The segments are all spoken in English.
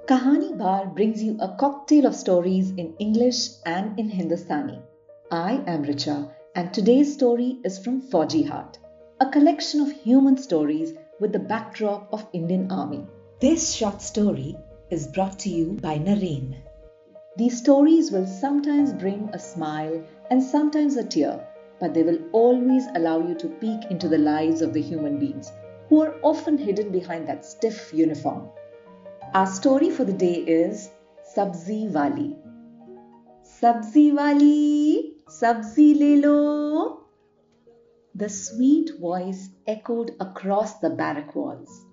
Kahani Bar brings you a cocktail of stories in English and in Hindustani. I am Richa, and today's story is from Fauji Heart, a collection of human stories with the backdrop of Indian Army. This short story is brought to you by Naren. These stories will sometimes bring a smile and sometimes a tear, but they will always allow you to peek into the lives of the human beings who are often hidden behind that stiff uniform. Our story for the day is Sabziwali. Sabziwali, sabzi le lo. The sweet voice echoed across the barrack walls.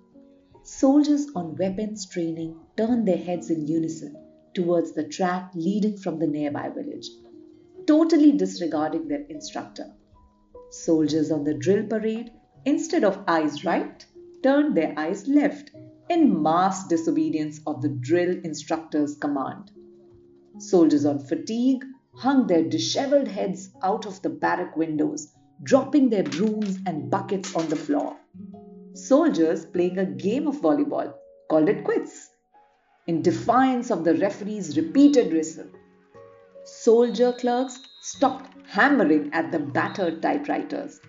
Soldiers on weapons training turned their heads in unison towards the track leading from the nearby village, totally disregarding their instructor. Soldiers on the drill parade, instead of eyes right, turned their eyes left in mass disobedience of the drill instructor's command. Soldiers on fatigue hung their disheveled heads out of the barrack windows, dropping their brooms and buckets on the floor. Soldiers playing a game of volleyball called it quits in defiance of the referee's repeated whistle. Soldier clerks stopped hammering at the battered typewriters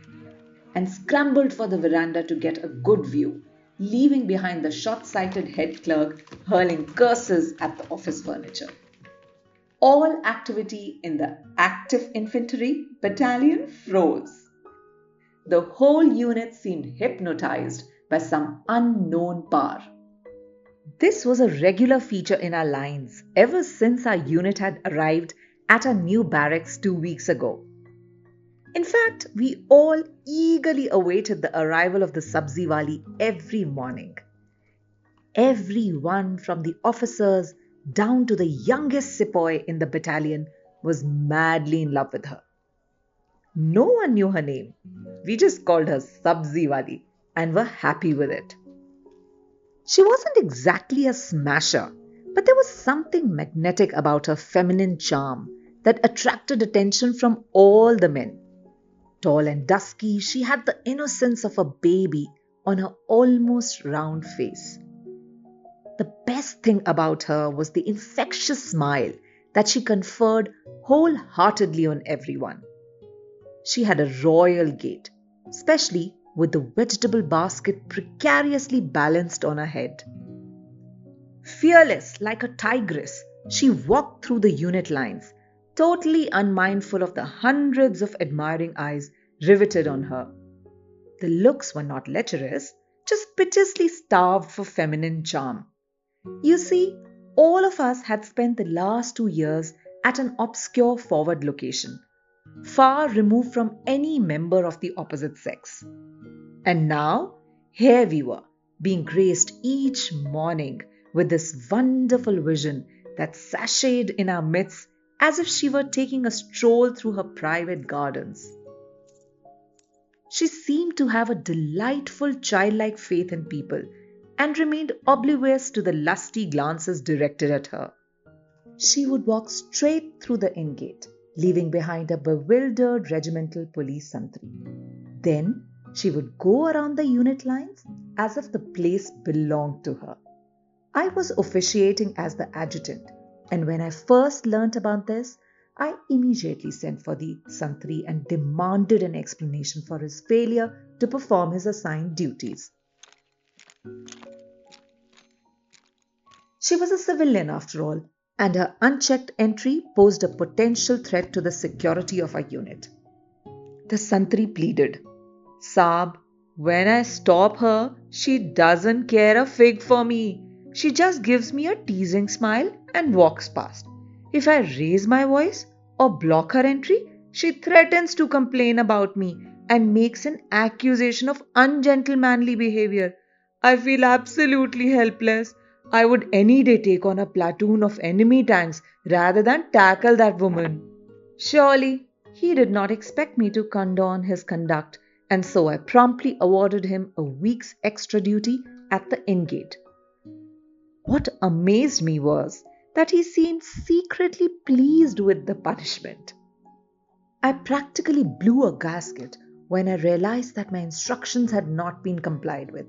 and scrambled for the veranda to get a good view, leaving behind the short-sighted head clerk hurling curses at the office furniture. All activity in the active infantry battalion froze. The whole unit seemed hypnotized by some unknown power. This was a regular feature in our lines ever since our unit had arrived at our new barracks 2 weeks ago. In fact, we all eagerly awaited the arrival of the Sabziwali every morning. Everyone from the officers down to the youngest sepoy in the battalion was madly in love with her. No one knew her name. We just called her Sabziwali and were happy with it. She wasn't exactly a smasher, but there was something magnetic about her feminine charm that attracted attention from all the men. Tall and dusky, she had the innocence of a baby on her almost round face. The best thing about her was the infectious smile that she conferred wholeheartedly on everyone. She had a royal gait, especially with the vegetable basket precariously balanced on her head. Fearless like a tigress, she walked through the unit lines, totally unmindful of the hundreds of admiring eyes riveted on her. The looks were not lecherous, just piteously starved for feminine charm. You see, all of us had spent the last 2 years at an obscure forward location, far removed from any member of the opposite sex. And now, here we were, being graced each morning with this wonderful vision that sashayed in our midst as if she were taking a stroll through her private gardens. She seemed to have a delightful childlike faith in people and remained oblivious to the lusty glances directed at her. She would walk straight through the inn gate, leaving behind a bewildered regimental police santri. Then she would go around the unit lines as if the place belonged to her. I was officiating as the adjutant, and when I first learnt about this, I immediately sent for the santri and demanded an explanation for his failure to perform his assigned duties. She was a civilian after all, and her unchecked entry posed a potential threat to the security of our unit. The santri pleaded, "Saab, when I stop her, she doesn't care a fig for me. She just gives me a teasing smile and walks past. If I raise my voice or block her entry, she threatens to complain about me and makes an accusation of ungentlemanly behavior. I feel absolutely helpless. I would any day take on a platoon of enemy tanks rather than tackle that woman." Surely, he did not expect me to condone his conduct, and so I promptly awarded him a week's extra duty at the inn gate. What amazed me was that he seemed secretly pleased with the punishment. I practically blew a gasket when I realized that my instructions had not been complied with,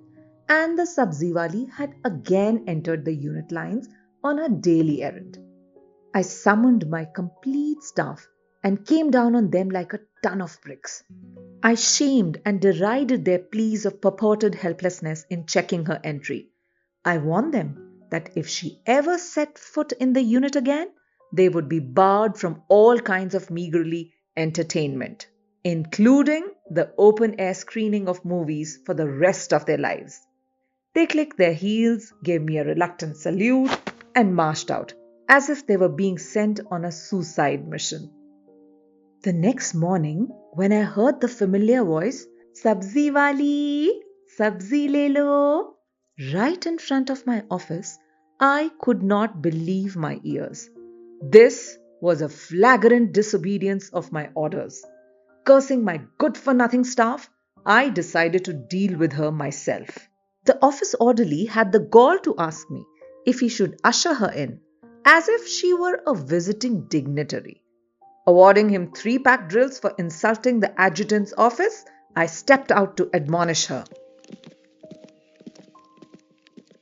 and the Sabziwali had again entered the unit lines on her daily errand. I summoned my complete staff and came down on them like a ton of bricks. I shamed and derided their pleas of purported helplessness in checking her entry. I warned them that if she ever set foot in the unit again, they would be barred from all kinds of meagerly entertainment, including the open-air screening of movies for the rest of their lives. They clicked their heels, gave me a reluctant salute, and marched out, as if they were being sent on a suicide mission. The next morning, when I heard the familiar voice, Sabziwali, Sabzi le lo, right in front of my office, I could not believe my ears. This was a flagrant disobedience of my orders. Cursing my good-for-nothing staff, I decided to deal with her myself. The office orderly had the gall to ask me if he should usher her in, as if she were a visiting dignitary. Awarding him 3-pack drills for insulting the adjutant's office, I stepped out to admonish her.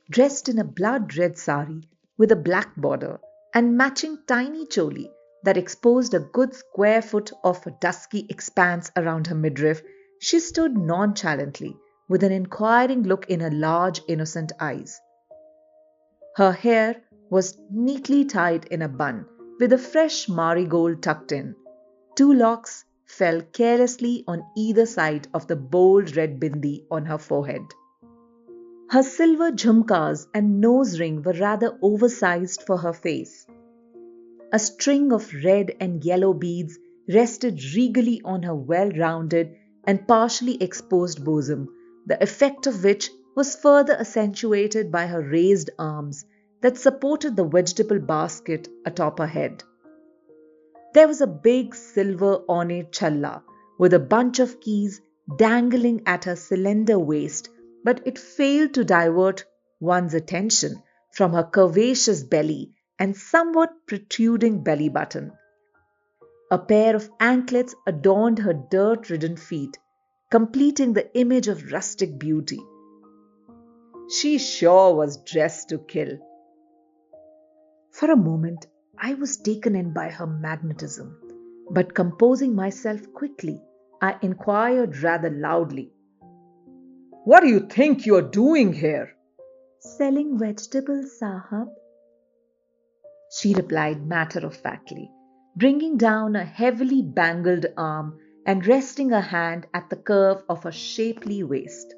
Dressed in a blood-red sari with a black border and matching tiny choli that exposed a good square foot of a dusky expanse around her midriff, she stood nonchalantly with an inquiring look in her large, innocent eyes. Her hair was neatly tied in a bun with a fresh marigold tucked in. 2 locks fell carelessly on either side of the bold red bindi on her forehead. Her silver jhumkas and nose ring were rather oversized for her face. A string of red and yellow beads rested regally on her well-rounded and partially exposed bosom, the effect of which was further accentuated by her raised arms that supported the vegetable basket atop her head. There was a big silver ornate challa with a bunch of keys dangling at her slender waist, but it failed to divert one's attention from her curvaceous belly and somewhat protruding belly button. A pair of anklets adorned her dirt-ridden feet, completing the image of rustic beauty. She sure was dressed to kill. For a moment, I was taken in by her magnetism, but composing myself quickly, I inquired rather loudly, "What do you think you are doing here?" "Selling vegetables, Sahab," she replied matter-of-factly, bringing down a heavily bangled arm and resting a hand at the curve of her shapely waist.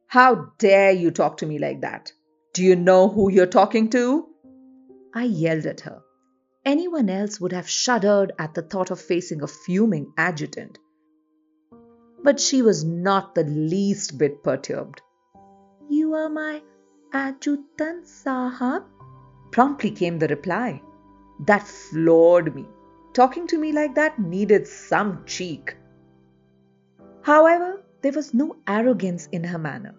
"How dare you talk to me like that? Do you know who you're talking to?" I yelled at her. Anyone else would have shuddered at the thought of facing a fuming adjutant. But she was not the least bit perturbed. "You are my adjutant, Sahab," promptly came the reply. That floored me. Talking to me like that needed some cheek. However, there was no arrogance in her manner,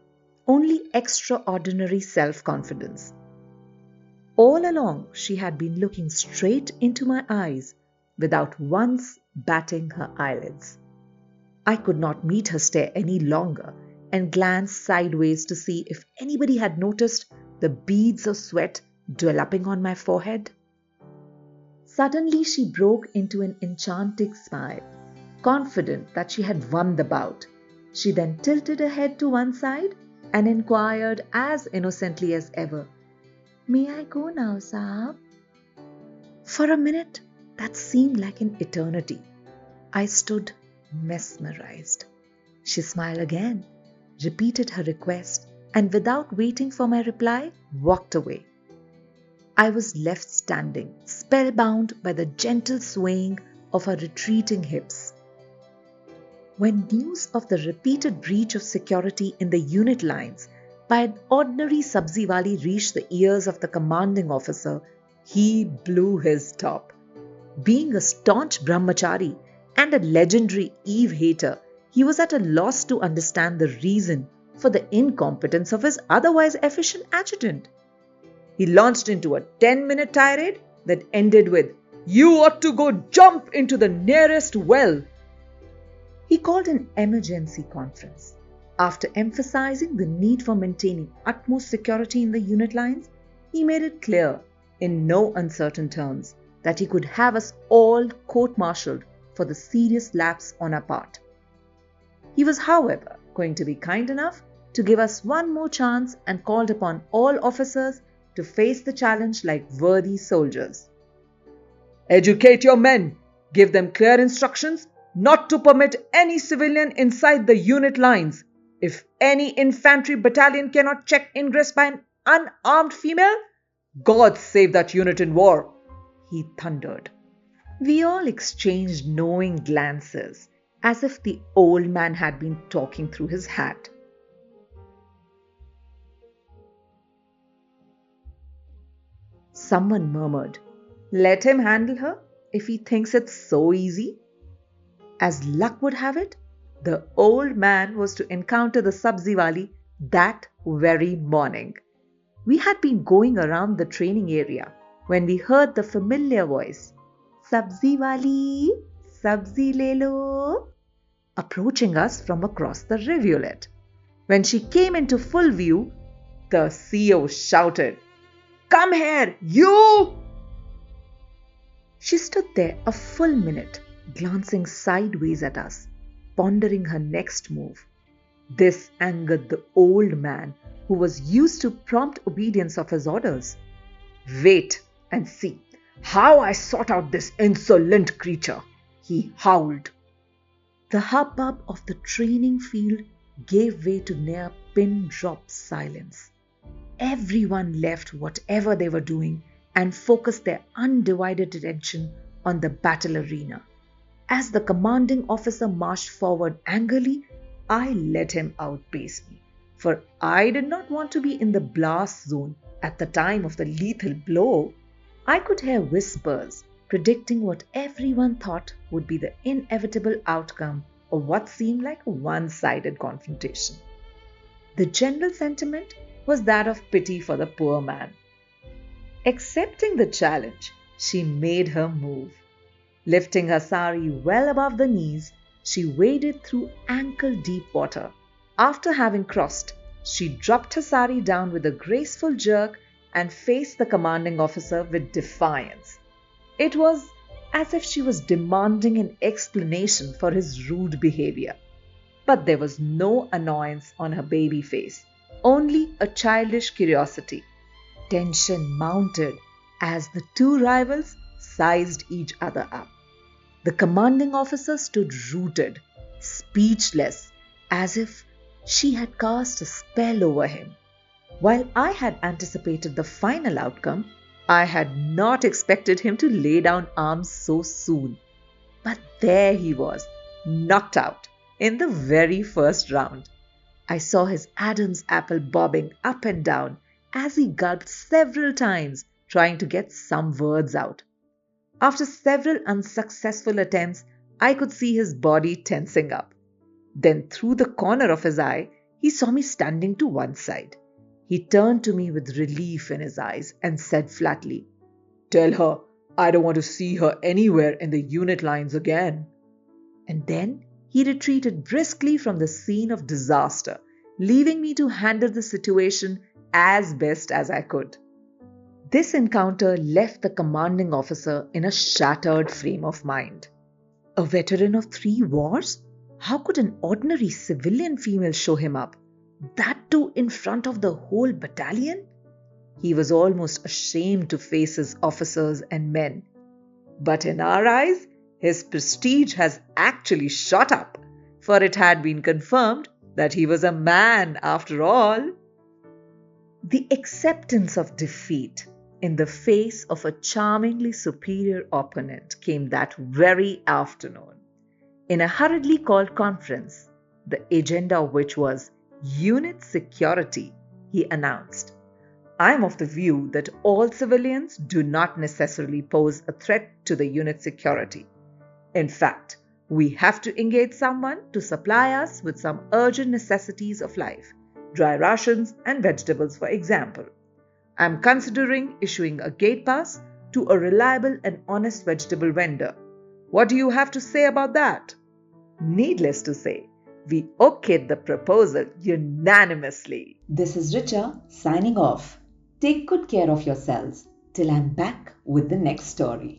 only extraordinary self-confidence. All along, she had been looking straight into my eyes without once batting her eyelids. I could not meet her stare any longer and glanced sideways to see if anybody had noticed the beads of sweat developing on my forehead. Suddenly, she broke into an enchanting smile, confident that she had won the bout. She then tilted her head to one side and inquired as innocently as ever, "May I go now, Saab?" For a minute, that seemed like an eternity. I stood mesmerized. She smiled again, repeated her request, and without waiting for my reply, walked away. I was left standing, spellbound by the gentle swaying of her retreating hips. When news of the repeated breach of security in the unit lines by an ordinary Sabziwali reached the ears of the commanding officer, he blew his top. Being a staunch brahmachari and a legendary Eve hater, he was at a loss to understand the reason for the incompetence of his otherwise efficient adjutant. He launched into a 10-minute tirade that ended with, "You ought to go jump into the nearest well." He called an emergency conference. After emphasizing the need for maintaining utmost security in the unit lines, he made it clear, in no uncertain terms, that he could have us all court-martialed for the serious lapse on our part. He was, however, going to be kind enough to give us one more chance and called upon all officers to face the challenge like worthy soldiers. Educate your men. Give them clear instructions not to permit any civilian inside the unit lines. If any infantry battalion cannot check ingress by an unarmed female, God save that unit in war, he thundered. We all exchanged knowing glances, as if the old man had been talking through his hat. Someone murmured, "Let him handle her if he thinks it's so easy." As luck would have it, the old man was to encounter the Sabziwali that very morning. We had been going around the training area when we heard the familiar voice, "Sabziwali, sabzi le lo," approaching us from across the rivulet. When she came into full view, the CO shouted, "Come here, you!" She stood there a full minute, glancing sideways at us, pondering her next move. This angered the old man, who was used to prompt obedience of his orders. "Wait and see how I sort out this insolent creature," he howled. The hubbub of the training field gave way to near pin-drop silence. Everyone left whatever they were doing and focused their undivided attention on the battle arena. As the commanding officer marched forward angrily, I let him outpace me, for I did not want to be in the blast zone at the time of the lethal blow. I could hear whispers predicting what everyone thought would be the inevitable outcome of what seemed like a one-sided confrontation. The general sentiment was that of pity for the poor man. Accepting the challenge, she made her move. Lifting her sari well above the knees, she waded through ankle-deep water. After having crossed, she dropped her sari down with a graceful jerk and faced the commanding officer with defiance. It was as if she was demanding an explanation for his rude behavior. But there was no annoyance on her baby face, only a childish curiosity. Tension mounted as the two rivals sized each other up. The commanding officer stood rooted, speechless, as if she had cast a spell over him. While I had anticipated the final outcome, I had not expected him to lay down arms so soon. But there he was, knocked out in the very first round. I saw his Adam's apple bobbing up and down as he gulped several times, trying to get some words out. After several unsuccessful attempts, I could see his body tensing up. Then through the corner of his eye, he saw me standing to one side. He turned to me with relief in his eyes and said flatly, "Tell her I don't want to see her anywhere in the unit lines again." And then he retreated briskly from the scene of disaster, leaving me to handle the situation as best as I could. This encounter left the commanding officer in a shattered frame of mind. A veteran of 3 wars? How could an ordinary civilian female show him up? That too in front of the whole battalion? He was almost ashamed to face his officers and men. But in our eyes, his prestige has actually shot up, for it had been confirmed that he was a man after all. The acceptance of defeat in the face of a charmingly superior opponent came that very afternoon. In a hurriedly called conference, the agenda of which was unit security, he announced, "I am of the view that all civilians do not necessarily pose a threat to the unit security. In fact, we have to engage someone to supply us with some urgent necessities of life, dry rations and vegetables, for example. I am considering issuing a gate pass to a reliable and honest vegetable vendor. What do you have to say about that?" Needless to say, we okayed the proposal unanimously. This is Richa signing off. Take good care of yourselves till I'm back with the next story.